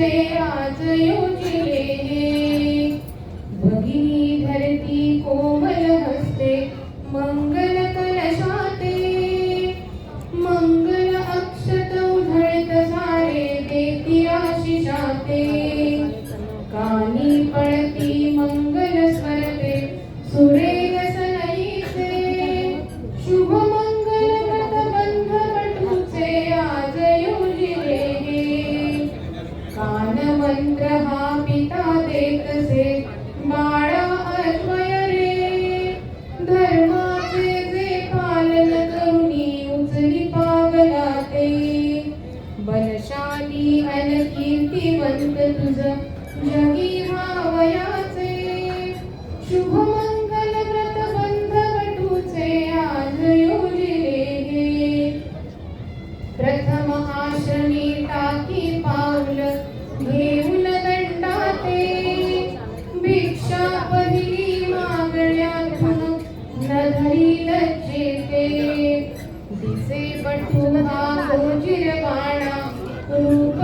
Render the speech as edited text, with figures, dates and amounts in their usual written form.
तुझे आज योजिले हे. भगिनी धरती कोमल हस्ते मंगल कलशाते, मंगल अक्षत उधळत सारे देती आशिषाते. कानी पळती मंगल स्मरते सुरेग सनईचे, शुभ मंगल व्रत बंध वटूचे आज योजिले हे. कान मंत्र हा पिता देतसे बाळा अन्वय रे, धर्माचे जे पालन करुणी उचली पावलाते. बलशाली अन कीर्तिवंत तुझ जगी भावयाचे, शुभ मंगल व्रत बंध वटूचे आज योजिले हे. प्रथम आश्रमी टाकी पाऊल घेऊन दंडाते, भिक्षा पहिली मागण्यातून न धरी लज्जेते. दिसे बटू हा गोजिर बाणा रूप